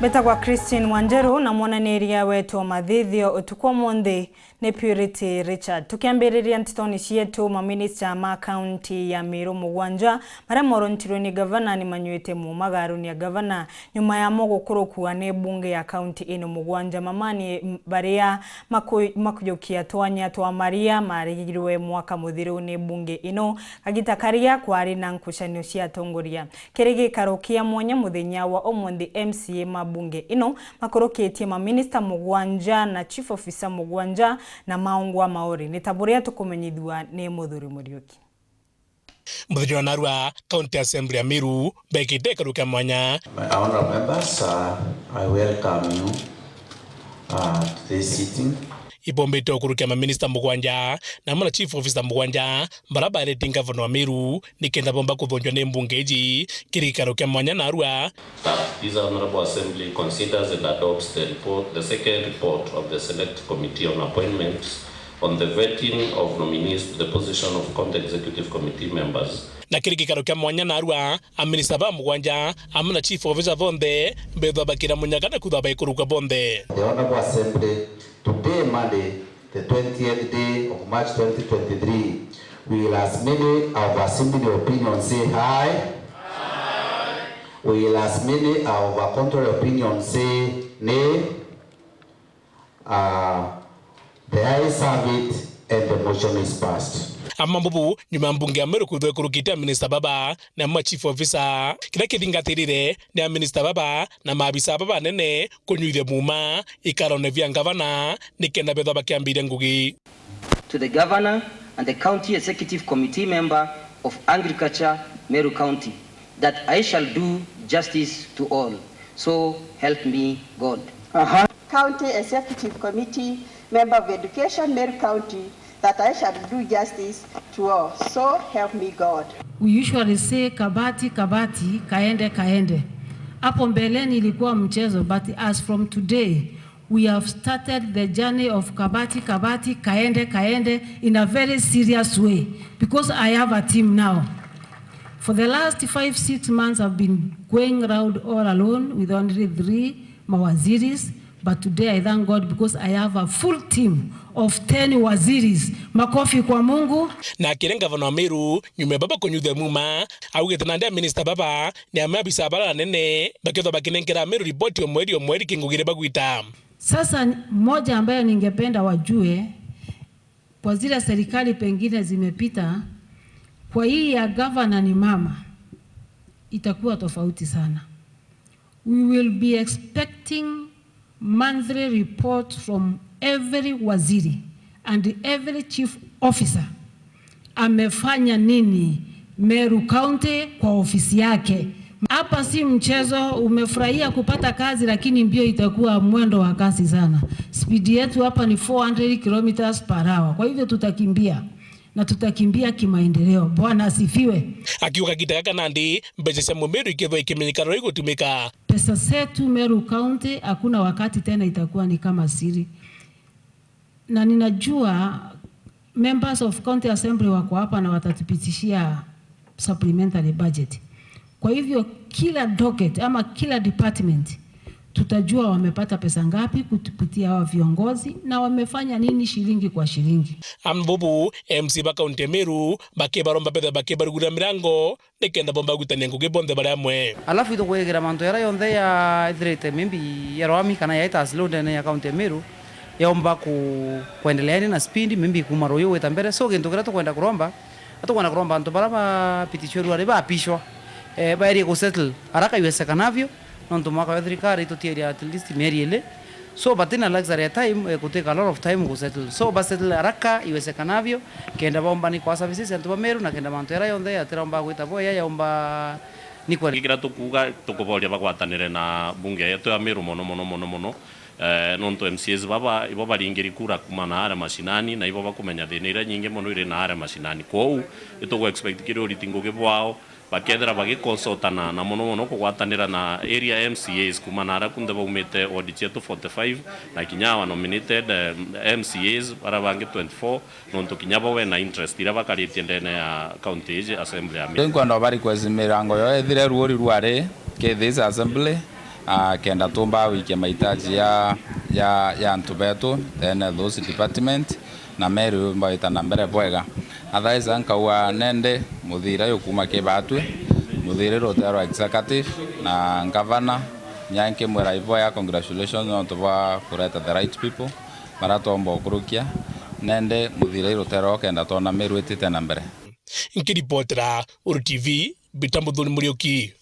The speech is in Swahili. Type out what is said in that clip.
Beta kwa Christine Wanjeru na mwananiria wetu mathithio utukwa monde ne Purity Richard. Tukiambiriria ntitoni cietu maminista ma county ya Meru MUGWANJA maria morontirwe ni gavana NIBANYUIRE MUUMA ya gavana nyuma ya gukurukua ne bunge ya county ino MUGWANJA mamani baria makujokia twanya twa maria marigirwe mwaka muthiru ne bunge ino kagitakaria kwari na nkushanio cia tongoria kirigi karokia mwanya muthenya wa omundi MCA bunge ino makurukitie maminista MUGWANJA na chief officer MUGWANJA na maungwa maori nitaburia tukumenyithua ni muthuri Muriuki. Muthuri wa NAARUA County Assembly ya Meru bekite karuka mwanya. My honorable members, I welcome you to this sitting. Ibombete okurukia maminista MUGWANJA na mwana chief officer MUGWANJA barabara etinga vono wa Meru nikenda bomba kuthonjwa ne mbunge iji kirikaro kia mwanya NAARUA. This honorable assembly considers and adopts the second report of the select committee on appointments on the vetting of nominees to the position of county executive committee members. Na kirikaro kia mwanya NAARUA aminista ba MUGWANJA amana chief officer bonde bedwa bakira munyakana kuthaba ikuruka bonde. The honorable assembly today, Monday, the 20th day of March 2023, we will ask many of assembly opinions say aye. We will ask many of our contrary opinions say nay. The ayes have it and the motion is passed. Amambubu nyuma mbunge ya Meru kuthwe kurukita minister baba na ma chief officer kila kidingatirire na minister baba na maabisa baba nene kunyuithua MUUMA ikarone vya gavana nikenda betha bakiambire ngugi. To the governor and the county executive committee member of agriculture Meru County, that I shall do justice to all. So help me God. County executive committee member of education Meru County, that I shall do justice to all. So help me God. We usually say kabati kabati kaende kaende. Hapo mbeleni ilikuwa mchezo, but as from today we have started the journey of kabati kabati kaende kaende in a very serious way, because I have a team now. For the last 5-6 months I've been going around all alone with only 3 mawaziris. But today I thank God because I have a full team of 10 waziris. Makofi kwa Mungu. Na kirenga vono Meru nyume baba kunyuithua MUUMA augite na ndia minister baba ni amabisa bala nene baketho bakinenkera Meru report yo mweri kingugire bagwita. Sasa moja ambayo ningependa wajue kwa zile serikali pengine zimepita, kwa hii ya governor ni mama itakuwa tofauti sana. We will be expecting monthly report from every waziri and every chief officer. Amefanya nini Meru County kwa ofisi yake? Hapa si mchezo. Umefurahia kupata kazi, lakini mbio itakuwa mwendo wa kasi sana. Speed yetu hapa ni 400 km/h. Kwa hivyo tutakimbia na tutakimbia kimaendeleo. Bwana asifiwe. Akiuka kitaka nandi mbeje cia Meru ikithwa ikimenyekana roi gutumika. Pesa zetu Meru County hakuna wakati tena itakuwa ni kama siri. Na ninajua members of county assembly wako hapa na watatupitishia supplementary budget. Kwa hivyo kila docket ama kila department tutajua wamepata pesa ngapi kutupitia hawa viongozi na wamefanya nini shilingi kwa shilingi. Ambubu MC ba county Meru bakebaromba betha bakebarugura mirango nikenda bomba gutania ngugi bonde bara mwe. Alafu ito kwegera manto yara yonde ya idrete mimbi ya roami kana yaita asload na ya county Meru yaomba kuendelea na speed mimbi kumaro yo wetambere so gento kira to kwenda kuromba ndo bara pitishweru ari ba apishwa bairi ko settle haraka iwezekanavyo nonto mwaka wa Thirikari to tiari at least meriele so batina luxury time kuteka a lot of time ku settle so ba settle haraka iwezekanavyo kenda bomba ni kwa services antu Meru na kenda mantera yonde atiromba gwita boya yaomba ni kwa kira tukuga tukuboria bagwatanire na bunge yetu ya Meru mono nonto MCAs baba ibo baringiri kura kumana ara mashinani na ibo bakumenya thina nyingi mono ire na ara mashinani kwou itugo expect kiro ritinguge bwao bakethera bagiconsultana na mono kugwatanira na area MCAs kumana ara kunde baumete audit yetu 45 na kinyawa nominated MCAs bara bangi 24 nonto kinyaba we na interest ira bakaritie ndene ya county assembly ya Meru ngwanda bari kwezi mirango yo ethire ruori ruare ke this assembly kenda tumba wiki mahitaji ya antu betu then those department na Meru mbaita na mbere bwega otherwise nkawa nende muthira yukuma kibatwe muthira rotero executive na governor nyanke mwera ivo ya congratulations on to kureta the right people maratomba okurukia nende muthira rotero kenda tona Meru etite na mbere nkiripotera Uru TV Bitambuthuni Muriuki.